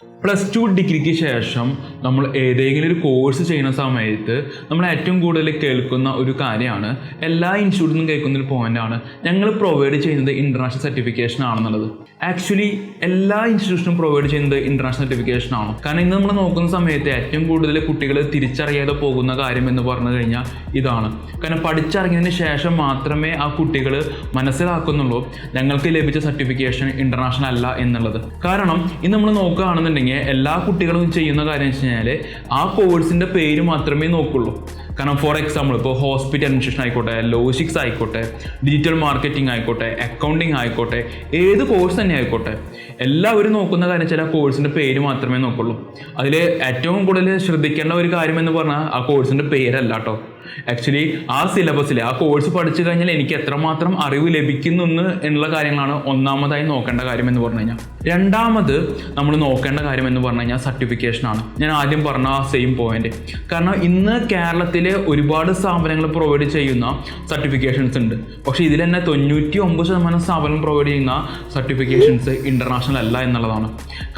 +2 ഡിഗ്രിക്ക് ശേഷം നമ്മൾ ഏതെങ്കിലും ഒരു കോഴ്സ് ചെയ്യുന്ന സമയത്ത് നമ്മൾ ഏറ്റവും കൂടുതൽ കേൾക്കുന്ന ഒരു കാര്യമാണ്, എല്ലാ ഇൻസ്റ്റിറ്റ്യൂട്ടിൽ നിന്നും കേൾക്കുന്ന ഒരു പോയിൻ്റാണ്, ഞങ്ങൾ പ്രൊവൈഡ് ചെയ്യുന്നത് ഇൻ്റർനാഷണൽ സർട്ടിഫിക്കേഷൻ ആണെന്നുള്ളത്. ആക്ച്വലി എല്ലാ ഇൻസ്റ്റിറ്റ്യൂഷനും പ്രൊവൈഡ് ചെയ്യുന്നത് ഇൻ്റർനാഷണൽ സർട്ടിഫിക്കേഷൻ ആണ്. കാരണം ഇന്ന് നമ്മൾ നോക്കുന്ന സമയത്ത് ഏറ്റവും കൂടുതൽ കുട്ടികൾ തിരിച്ചറിയാതെ പോകുന്ന കാര്യം എന്ന് പറഞ്ഞു കഴിഞ്ഞാൽ ഇതാണ്. കാരണം പഠിച്ചിറങ്ങിയതിന് ശേഷം മാത്രമേ ആ കുട്ടികൾ മനസ്സിലാക്കുന്നുള്ളൂ ഞങ്ങൾക്ക് ലഭിച്ച സർട്ടിഫിക്കേഷൻ ഇൻ്റർനാഷണൽ അല്ല എന്നുള്ളത്. കാരണം ഇന്ന് നമ്മൾ നോക്കുകയാണെന്നുണ്ടെങ്കിൽ എല്ലാ കുട്ടികളും ചെയ്യുന്ന കാര്യം വെച്ച് കഴിഞ്ഞാൽ ആ കോഴ്സിൻ്റെ പേര് മാത്രമേ നോക്കുള്ളൂ. കാരണം ഫോർ എക്സാമ്പിൾ ഇപ്പോൾ ഹോസ്പിറ്റൽ അഡ്മിനിസ്ട്രേഷൻ ആയിക്കോട്ടെ, ലോജിസ്റ്റിക്സ് ആയിക്കോട്ടെ, ഡിജിറ്റൽ മാർക്കറ്റിംഗ് ആയിക്കോട്ടെ, അക്കൗണ്ടിങ് ആയിക്കോട്ടെ, ഏത് കോഴ്സ് തന്നെ ആയിക്കോട്ടെ, എല്ലാവരും നോക്കുന്ന കാര്യം വെച്ചാൽ ആ കോഴ്സിൻ്റെ പേര് മാത്രമേ നോക്കുള്ളൂ. അതിൽ ഏറ്റവും കൂടുതൽ ശ്രദ്ധിക്കേണ്ട ഒരു കാര്യം എന്ന് പറഞ്ഞാൽ ആ കോഴ്സിൻ്റെ പേരല്ല കേട്ടോ. ആക്ച്വലി ആ സിലബസിൽ ആ കോഴ്സ് പഠിച്ചു കഴിഞ്ഞാൽ എനിക്ക് എത്രമാത്രം അറിവ് ലഭിക്കുന്നു എന്നുള്ള കാര്യങ്ങളാണ് ഒന്നാമതായി നോക്കേണ്ട കാര്യം എന്ന് പറഞ്ഞു കഴിഞ്ഞാൽ. രണ്ടാമത് നമ്മൾ നോക്കേണ്ട കാര്യം എന്ന് പറഞ്ഞു കഴിഞ്ഞാൽ സർട്ടിഫിക്കേഷനാണ്. ഞാൻ ആദ്യം പറഞ്ഞ ആ സെയിം പോയിന്റ്. കാരണം ഇന്ന് കേരളത്തിലെ ഒരുപാട് സ്ഥാപനങ്ങൾ പ്രൊവൈഡ് ചെയ്യുന്ന സർട്ടിഫിക്കേഷൻസ് ഉണ്ട്. പക്ഷേ ഇതിൽ തന്നെ 99% സ്ഥാപനം പ്രൊവൈഡ് ചെയ്യുന്ന സർട്ടിഫിക്കേഷൻസ് ഇൻ്റർനാഷണൽ അല്ല എന്നുള്ളതാണ്.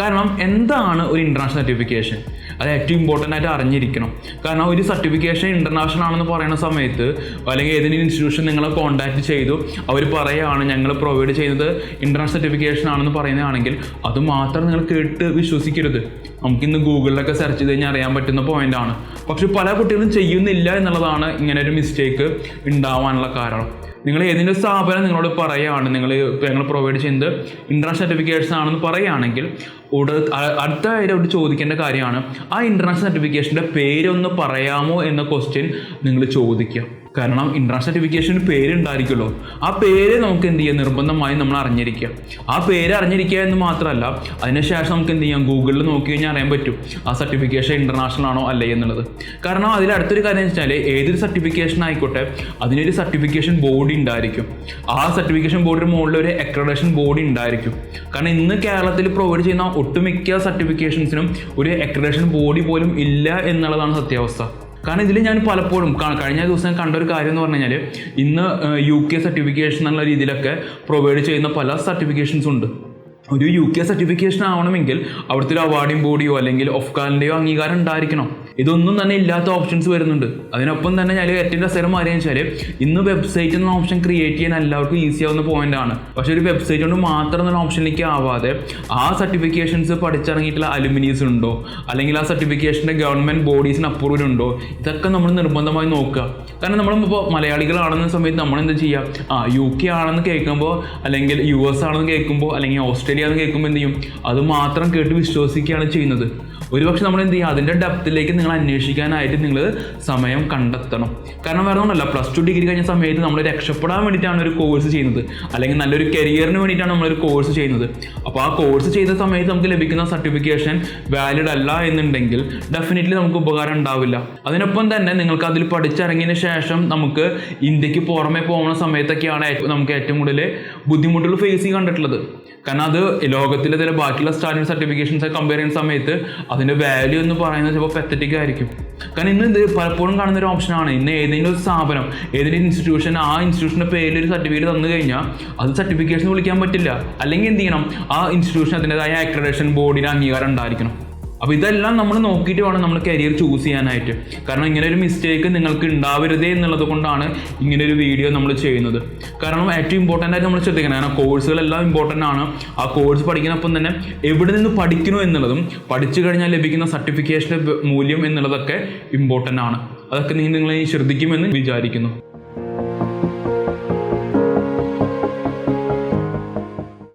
കാരണം എന്താണ് ഒരു ഇൻ്റർനാഷണൽ സർട്ടിഫിക്കേഷൻ? അത് ഏറ്റവും ഇമ്പോർട്ടൻ്റ് ആയിട്ട് അറിഞ്ഞിരിക്കണം. കാരണം ഒരു സർട്ടിഫിക്കേഷൻ ഇൻ്റർനാഷണൽ ആണെന്ന് പറയുന്ന സമയത്ത് അല്ലെങ്കിൽ ഏതെങ്കിലും ഇൻസ്റ്റിറ്റ്യൂഷൻ നിങ്ങളെ കോൺടാക്ട് ചെയ്തു അവർ പറയുകയാണ് ഞങ്ങൾ പ്രൊവൈഡ് ചെയ്യുന്നത് ഇൻ്റർനാഷണൽ സർട്ടിഫിക്കേഷൻ ആണെന്ന് പറയുന്നതാണെങ്കിൽ അത് മാത്രം നിങ്ങൾ കേട്ട് വിശ്വസിക്കരുത്. നമുക്കിന്ന് ഗൂഗിളിലൊക്കെ സെർച്ച് ചെയ്ത് കഴിഞ്ഞാൽ അറിയാൻ പറ്റുന്ന പോയിൻ്റാണ്. പക്ഷെ പല കുട്ടികളും ചെയ്യുന്നില്ല എന്നുള്ളതാണ് ഇങ്ങനെ ഒരു മിസ്റ്റേക്ക് ഉണ്ടാവാനുള്ള കാരണം. നിങ്ങൾ ഏതെങ്കിലും സ്ഥാപനം നിങ്ങളോട് പറയുകയാണ് ഞങ്ങൾ പ്രൊവൈഡ് ചെയ്യുന്നത് ഇൻ്റർനാഷണൽ സർട്ടിഫിക്കേഷൻ ആണെന്ന് പറയുകയാണെങ്കിൽ അടുത്തതായിട്ട് അവർ ചോദിക്കേണ്ട കാര്യമാണ് ആ ഇൻ്റർനാഷണൽ സർട്ടിഫിക്കേഷൻ്റെ പേരൊന്ന് പറയാമോ എന്ന ക്വസ്റ്റ്യൻ നിങ്ങൾ ചോദിക്കുക. കാരണം ഇൻ്റർനാഷണൽ സർട്ടിഫിക്കേഷന് പേരുണ്ടായിരിക്കുമല്ലോ, ആ പേര് നമുക്ക് എന്ത് ചെയ്യാം, നിർബന്ധമായും നമ്മൾ അറിഞ്ഞിരിക്കുക. ആ പേര് അറിഞ്ഞിരിക്കുക എന്ന് മാത്രമല്ല അതിനുശേഷം നമുക്ക് എന്ത് ചെയ്യാം, ഗൂഗിളിൽ നോക്കി കഴിഞ്ഞാൽ അറിയാൻ പറ്റും ആ സർട്ടിഫിക്കേഷൻ ഇൻ്റർനാഷണൽ ആണോ അല്ലേ എന്നുള്ളത്. കാരണം അതിൽ അടുത്തൊരു കാര്യം എന്ന് വെച്ചാൽ ഏതൊരു സർട്ടിഫിക്കേഷൻ ആയിക്കോട്ടെ അതിനൊരു സർട്ടിഫിക്കേഷൻ ബോഡി ഉണ്ടായിരിക്കും. ആ സർട്ടിഫിക്കേഷൻ ബോർഡിന് മുകളിൽ ഒരു അക്രഡിറ്റേഷൻ ബോഡി ഉണ്ടായിരിക്കും. കാരണം ഇന്ന് കേരളത്തിൽ പ്രൊവൈഡ് ചെയ്യുന്ന ഒട്ടുമിക്ക സർട്ടിഫിക്കേഷൻസിനും ഒരു അക്രഡിറ്റേഷൻ ബോഡി പോലും ഇല്ല എന്നുള്ളതാണ് സത്യാവസ്ഥ. കാരണം ഇതിൽ ഞാൻ പലപ്പോഴും കഴിഞ്ഞ ദിവസം കണ്ട ഒരു കാര്യം എന്ന് പറഞ്ഞു കഴിഞ്ഞാൽ ഇന്ന് UK സർട്ടിഫിക്കേഷൻ എന്നുള്ള രീതിയിലൊക്കെ പ്രൊവൈഡ് ചെയ്യുന്ന പല സർട്ടിഫിക്കേഷൻസ് ഉണ്ട്. ഒരു UK സർട്ടിഫിക്കേഷൻ ആവണമെങ്കിൽ അവിടുത്തെ ഒരു അവാർഡിംഗ് ബോഡിയോ അല്ലെങ്കിൽ ഒഫ്കാലിൻ്റെയോ അംഗീകാരം ഉണ്ടായിരിക്കണം. ഇതൊന്നും തന്നെ ഇല്ലാത്ത ഓപ്ഷൻസ് വരുന്നുണ്ട്. അതിനൊപ്പം തന്നെ ഞാൻ ഏറ്റവും രസകരം അറിയാന്ന് വെച്ചാൽ ഇന്ന് വെബ്സൈറ്റ് എന്ന ഓപ്ഷൻ ക്രിയേറ്റ് ചെയ്യാൻ എല്ലാവർക്കും ഈസി ആവുന്ന പോയിന്റാണ്. പക്ഷേ ഒരു വെബ്സൈറ്റ് കൊണ്ട് മാത്രം എന്നുള്ള ഓപ്ഷനിലേക്ക് ആവാതെ ആ സർട്ടിഫിക്കേഷൻസ് പഠിച്ചിറങ്ങിയിട്ടുള്ള അലുമിനീസ് ഉണ്ടോ അല്ലെങ്കിൽ ആ സർട്ടിഫിക്കേഷൻ്റെ ഗവൺമെൻറ് ബോഡീസിന് അപ്രൂവൽ ഉണ്ടോ, ഇതൊക്കെ നമ്മൾ നിർബന്ധമായി നോക്കുക. കാരണം നമ്മളിപ്പോൾ മലയാളികളാണെന്ന സമയത്ത് നമ്മളെന്താ ചെയ്യുക, UK ആണെന്ന് കേൾക്കുമ്പോൾ അല്ലെങ്കിൽ US ആണെന്ന് കേൾക്കുമ്പോൾ അല്ലെങ്കിൽ ഓസ്ട്രേലിയ ആണെന്ന് കേൾക്കുമ്പോൾ എന്ത് ചെയ്യും, അത് മാത്രം കേട്ട് വിശ്വസിക്കുകയാണ് ചെയ്യുന്നത്. ഒരുപക്ഷെ നമ്മൾ എന്ത് ചെയ്യുക, അതിൻ്റെ ഡെപ്തിലേക്ക് നിങ്ങൾ അന്വേഷിക്കാനായിട്ട് നിങ്ങൾ സമയം കണ്ടെത്തണം. കാരണം വേറെ ഒന്നുമല്ല, +2 ഡിഗ്രി കഴിഞ്ഞ സമയത്ത് നമ്മൾ രക്ഷപ്പെടാൻ വേണ്ടിയിട്ടാണ് ഒരു കോഴ്സ് ചെയ്യുന്നത്, അല്ലെങ്കിൽ നല്ലൊരു കരിയറിന് വേണ്ടിയിട്ടാണ് നമ്മളൊരു കോഴ്സ് ചെയ്യുന്നത്. അപ്പോൾ ആ കോഴ്സ് ചെയ്ത സമയത്ത് നമുക്ക് ലഭിക്കുന്ന സർട്ടിഫിക്കേഷൻ വാലിഡ് അല്ല എന്നുണ്ടെങ്കിൽ ഡെഫിനറ്റ്ലി നമുക്ക് ഉപകാരം ഉണ്ടാവില്ല. അതിനൊപ്പം തന്നെ നിങ്ങൾക്ക് അതിൽ പഠിച്ചിറങ്ങിയതിന് ശേഷം നമുക്ക് ഇന്ത്യക്ക് പുറമെ പോകുന്ന സമയത്തൊക്കെയാണ് നമുക്ക് ഏറ്റവും കൂടുതൽ ബുദ്ധിമുട്ടുകൾ ഫേസ് ചെയ്ത് കണ്ടിട്ടുള്ളത്. കാരണം അത് ലോകത്തിലെ ചില ബാക്കിയുള്ള സ്റ്റാൻഡേർഡ് സർട്ടിഫിക്കേഷൻസ് കമ്പയർ ചെയ്യുന്ന സമയത്ത് അതിൻ്റെ വാല്യൂ എന്ന് പറയുന്നത് ചിലപ്പോൾ പെത്തറ്റിക് ആയിരിക്കും. കാരണം ഇന്ന് ഇത് പലപ്പോഴും കാണുന്ന ഒരു ഓപ്ഷനാണ്, ഇന്ന് ഏതെങ്കിലും ഒരു സ്ഥാപനം ഏതെങ്കിലും ഇൻസ്റ്റിറ്റ്യൂഷൻ ആ ഇൻസ്റ്റിറ്റ്യൂഷൻ്റെ പേരിൽ ഒരു സർട്ടിഫിക്കറ്റ് തന്നു കഴിഞ്ഞാൽ അത് സർട്ടിഫിക്കേഷൻ വിളിക്കാൻ പറ്റില്ല. അല്ലെങ്കിൽ എന്ത് ചെയ്യണം, ആ ഇൻസ്റ്റിറ്റ്യൂഷൻ അതിൻ്റെതായ അക്രഡിറ്റേഷൻ ബോർഡിന് അംഗീകാരം ഉണ്ടായിരിക്കണം. അപ്പോൾ ഇതെല്ലാം നമ്മൾ നോക്കിയിട്ട് വേണം നമ്മൾ കരിയർ ചൂസ് ചെയ്യാനായിട്ട്. കാരണം ഇങ്ങനെ ഒരു മിസ്റ്റേക്ക് നിങ്ങൾക്ക് ഉണ്ടാവരുതേ എന്നുള്ളത് കൊണ്ടാണ് ഇങ്ങനെ ഒരു വീഡിയോ നമ്മൾ ചെയ്യുന്നത്. കാരണം ഏറ്റവും ഇമ്പോർട്ടൻ്റ് ആയിട്ട് നമ്മൾ ശ്രദ്ധിക്കണം. കാരണം കോഴ്സുകളെല്ലാം ഇമ്പോർട്ടൻ്റ് ആണ്. ആ കോഴ്സ് പഠിക്കുന്നപ്പം തന്നെ എവിടെ നിന്ന് പഠിക്കണോ എന്നുള്ളതും പഠിച്ചു കഴിഞ്ഞാൽ ലഭിക്കുന്ന സർട്ടിഫിക്കേഷൻ്റെ മൂല്യം എന്നുള്ളതൊക്കെ ഇമ്പോർട്ടൻ്റ് ആണ്. അതൊക്കെ നിങ്ങൾ ശ്രദ്ധിക്കുമെന്ന് വിചാരിക്കുന്നു.